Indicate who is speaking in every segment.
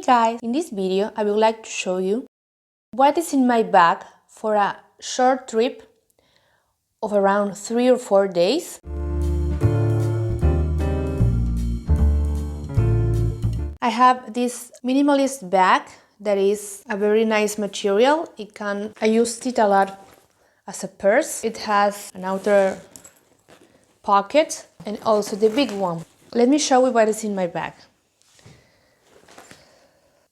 Speaker 1: guys, in this video I would like to show you what is in my bag for a short trip of around 3 or 4 days. I have this minimalist bag that is a very nice material. I used it a lot as a purse. It has an outer pocket and also the big one. Let me show you what is in my bag.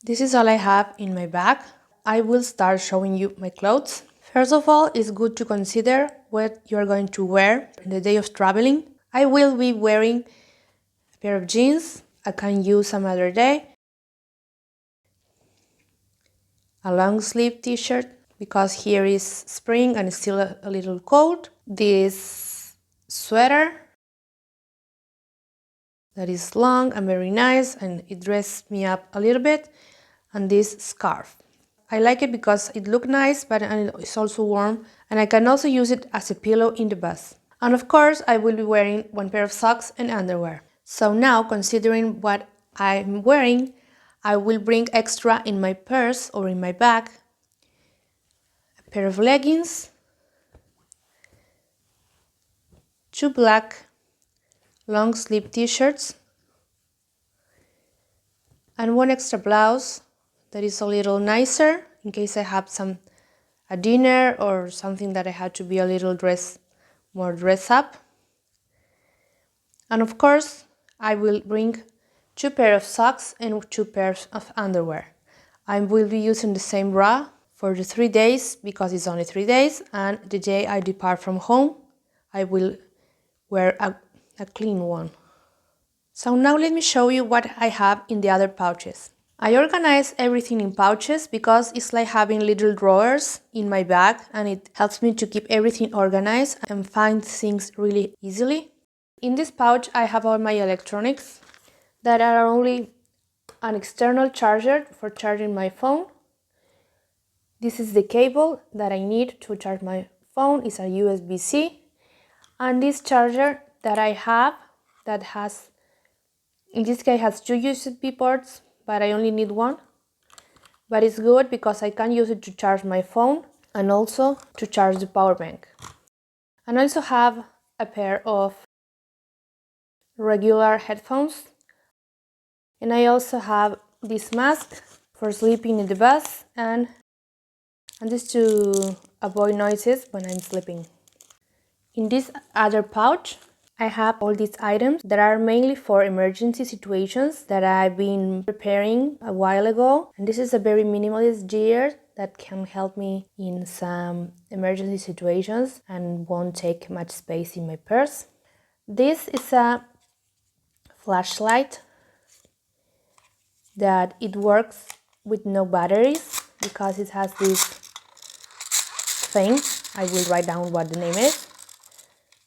Speaker 1: This is all I have in my bag. I will start showing you my clothes. First of all, it's good to consider what you're going to wear on the day of traveling. I will be wearing a pair of jeans I can use some other day, a long sleeve t-shirt because here is spring and it's still a little cold, this sweater that is long and very nice and it dresses me up a little bit, and this scarf. I like it because it looks nice, but it's also warm, and I can also use it as a pillow in the bus. And of course, I will be wearing one pair of socks and underwear. So now, considering what I'm wearing, I will bring extra in my purse or in my bag a pair of leggings, 2 black long sleeve t-shirts, and 1 extra blouse that is a little nicer in case I have a dinner or something that I have to be a little more dress up. And of course, I will bring 2 pairs of socks and 2 pairs of underwear. I will be using the same bra for the 3 days because it's only 3 days, and the day I depart from home, I will wear a clean one. So now let me show you what I have in the other pouches. I organize everything in pouches because it's like having little drawers in my bag, and it helps me to keep everything organized and find things really easily. In this pouch I have all my electronics that are only an external charger for charging my phone. This is the cable that I need to charge my phone. It's a USB-C, and this charger that I have that has, in this case, has 2 USB ports, but I only need 1. But it's good because I can use it to charge my phone and also to charge the power bank. And I also have a pair of regular headphones. And I also have this mask for sleeping in the bus and this to avoid noises when I'm sleeping. In this other pouch, I have all these items that are mainly for emergency situations that I've been preparing a while ago. And this is a very minimalist gear that can help me in some emergency situations and won't take much space in my purse. This is a flashlight that it works with no batteries because it has this thing, I will write down what the name is,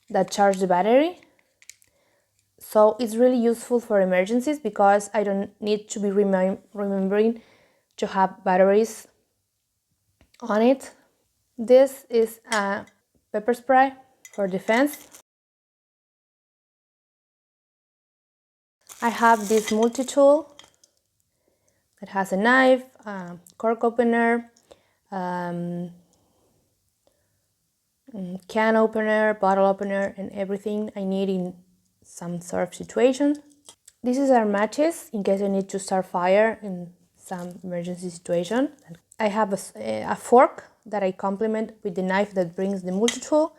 Speaker 1: that charge the battery. So it's really useful for emergencies because I don't need to be remembering to have batteries on it. This is a pepper spray for defense. I have this multi-tool that has a knife, a cork opener, can opener, bottle opener, and everything I need in some sort of situation. This is our matches in case I need to start fire in some emergency situation. I have a fork that I complement with the knife that brings the multi-tool.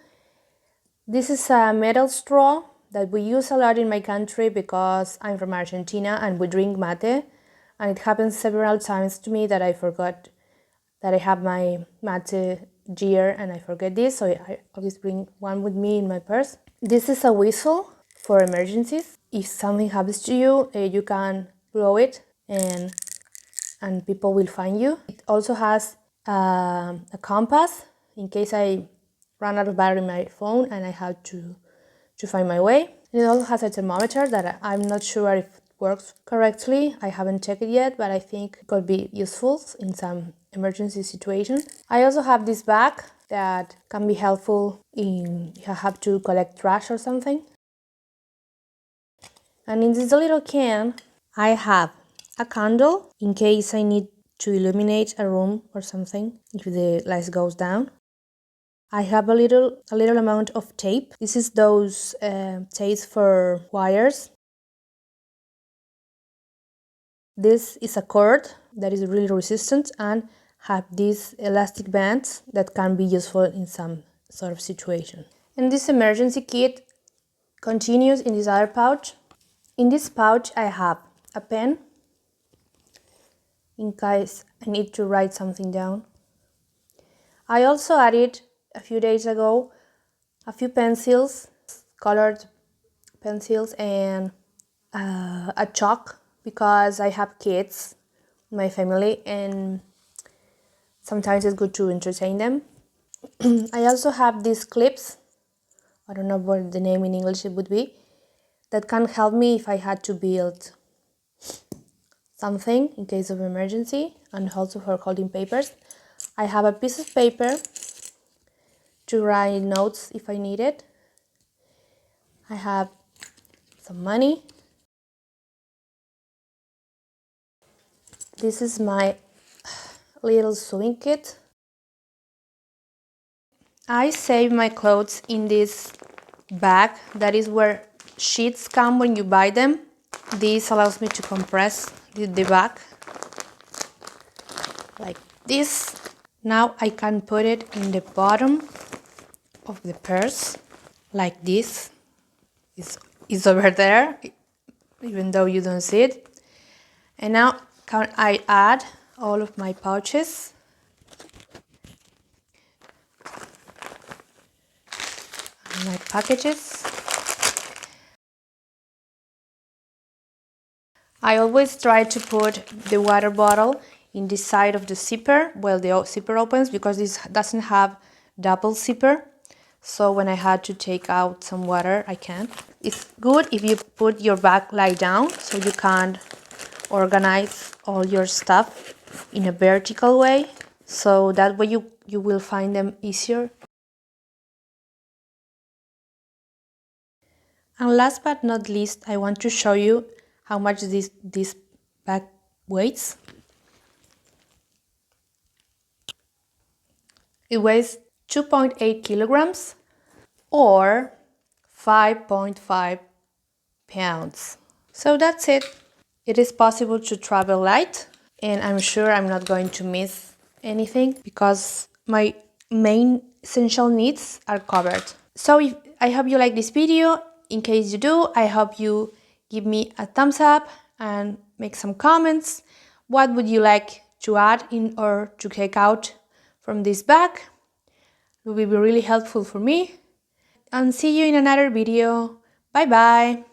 Speaker 1: This is a metal straw that we use a lot in my country because I'm from Argentina and we drink mate, and it happens several times to me that I forgot that I have my mate gear and I forget this, so I always bring one with me in my purse. This is a whistle for emergencies. If something happens to you, you can blow it and people will find you. It also has a compass in case I run out of battery in my phone and I have to find my way. And it also has a thermometer that I'm not sure if it works correctly. I haven't checked it yet, but I think it could be useful in some emergency situation. I also have this bag that can be helpful if I have to collect trash or something. And in this little can, I have a candle in case I need to illuminate a room or something if the light goes down. I have a little amount of tape. This is those tapes for wires. This is a cord that is really resistant and have these elastic bands that can be useful in some sort of situation. And this emergency kit continues in this other pouch. In this pouch I have a pen in case I need to write something down. I also added a few days ago a few pencils, colored pencils, and a chalk because I have kids in my family and sometimes it's good to entertain them. I also have these clips, I don't know what the name in English it would be, that can help me if I had to build something in case of emergency, and also for holding papers. I have a piece of paper to write notes if I need it. I have some money. This is my little sewing kit. I save my clothes in this bag that is where sheets come when you buy them. This allows me to compress the bag like this. Now I can put it in the bottom of the purse like this. It's over there, even though you don't see it. And now can I add all of my pouches? My packages. I always try to put the water bottle in the side of the zipper, well, the zipper opens because this doesn't have double zipper. So when I had to take out some water, I can. It's good if you put your bag lie down so you can organize all your stuff in a vertical way. So that way you will find them easier. And last but not least, I want to show you how much this bag weighs. It weighs 2.8 kilograms or 5.5 pounds. So that's it. It is possible to travel light, and I'm sure I'm not going to miss anything because my main essential needs are covered. So I hope you like this video. In case you do, I hope you give me a thumbs up and make some comments. What would you like to add in or to take out from this bag? It will be really helpful for me. And see you in another video. Bye bye.